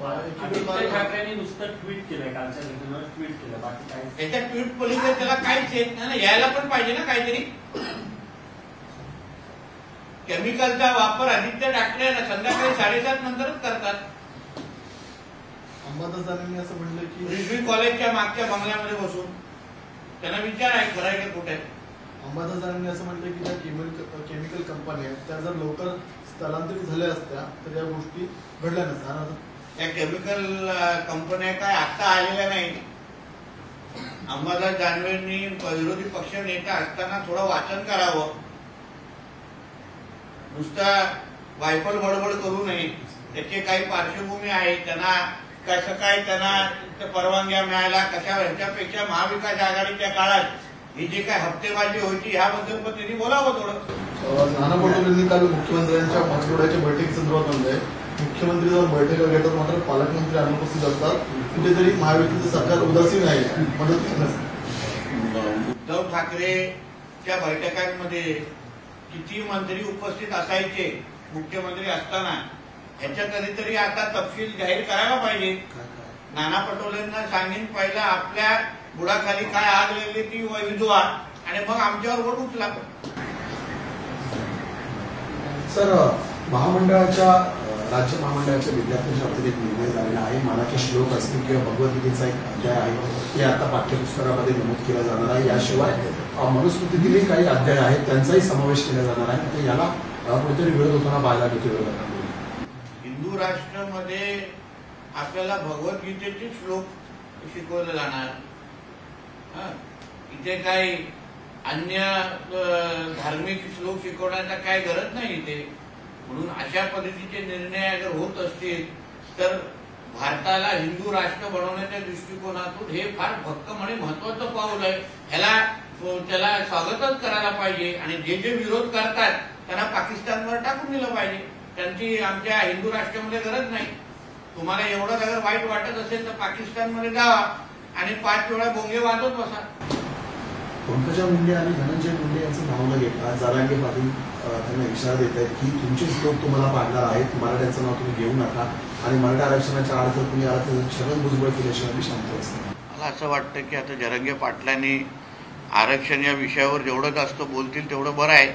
आदित्य ठाकरेंनी नुसतं ट्विट केलंय, कालच्या घटनेवर ट्विट केलं, बाकी काय त्याच्या ट्विट पलीकडे त्याला काहीच येत नाही ना, यायला पण पाहिजे ना काहीतरी. केमिकलचा वापर आदित्य ठाकरे संध्याकाळी 7:30 नंतरच करतात. अंबादासांनी असं म्हटलं की रिजवी कॉलेजच्या मागच्या बंगल्यामध्ये बसून त्यांना विचार आहे खरं आहे का कुठे. अंबादासांनी असं म्हटलं की ज्या केमिकल कंपन्या आहेत त्या जर लवकर स्थलांतरित झाल्या असत्या तर या गोष्टी घडल्या नसत्या. या केमिकल कंपन्या काय आता आलेल्या नाही. अंबादास दानवेंनी विरोधी पक्ष नेता असताना थोडं वाचन करावं, नुसता वायफळ बडबड करू नये. त्याची काही पार्श्वभूमी आहे, त्यांना कसं काय त्यांना परवानग्या मिळाल्या कशा, ह्याच्यापेक्षा महाविकास आघाडीच्या काळात ही जी काय हप्तेबाजी होती ह्याबद्दल पण त्यांनी बोलावं थोडं. नाना पटोलेंनी काल मुख्यमंत्र्यांच्या पाचवड्याच्या बैठकीसंदर्भात म्हणलंय मुख्यमंत्री जाऊन बैठका घेतात मात्र पालकमंत्री अनुपस्थित असतात, कुठेतरी महायुतीचं सरकार उदासीन आहे, मदत नसते. उद्धव ठाकरेच्या बैठकांमध्ये किती मंत्री उपस्थित असायचे मुख्यमंत्री असताना, ह्याच्या कधीतरी आता तपशील जाहीर करायला पाहिजे. नाना पटोलेंना सांगेन पहिला आपल्या बुडाखाली काय आग लागली ती विजवा आणि मग आमच्यावर वोट उचला. सर, महामंडळाच्या राज्य महामंडळाच्या विद्यार्थ्यांच्या बाबतीत एक निर्णय झालेला आहे. मनाचे श्लोक असतील किंवा भगवद्गीतेचा एक अध्याय आहे ते आता पाठ्यपुस्तकामध्ये नमूद केला जाणार आहे. याशिवाय मनुस्मृतीतील काही अध्याय आहेत त्यांचाही समावेश केला जाणार आहे. तर याला कुठेतरी विरोध होताना पाहायला मिळतो. हिंदू राष्ट्रामध्ये आपल्याला भगवद्गीतेचे श्लोक शिकवले जाणार, इथे काही अन्य धार्मिक श्लोक शिकवण्याचा काय गरज नाही इथे. म्हणून अशा पद्धतीचे निर्णय अगर होत असतील तर भारताला हिंदू राष्ट्र बनवण्याच्या दृष्टिकोनातून हे फार भक्कम आणि महत्वाचं पाऊल आहे. त्याला स्वागतच करायला पाहिजे आणि जे जे विरोध करतात त्यांना पाकिस्तानवर टाकून दिलं पाहिजे. त्यांची आमच्या हिंदू राष्ट्रामध्ये गरज नाही. तुम्हाला एवढं अगर वाईट वाटत असेल तर पाकिस्तानमध्ये जावा आणि 5 वेळा बोंगे वाजवत बसा. पंकजा मुंडे आणि धनंजय मुंडे यांचं नाव न घेता जरांगे पाटील त्यांना इशारा देत आहेत की तुमचेच लोक तुम्हाला पाडणार आहेत, मराठ्यांचं नाव तुम्ही घेऊ नका आणि मराठा आरक्षणाच्या आड जर तुम्ही आला तर छगन भुजबळ केल्याशिवाय मी शांत असतो. मला असं वाटतं की आता जरांगे पाटलांनी आरक्षण या विषयावर जेवढं जास्त बोलतील तेवढं बरं आहे.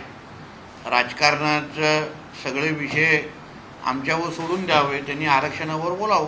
राजकारणाचं सगळे विषय आमच्यावर सोडून द्यावे, त्यांनी आरक्षणावर बोलावं.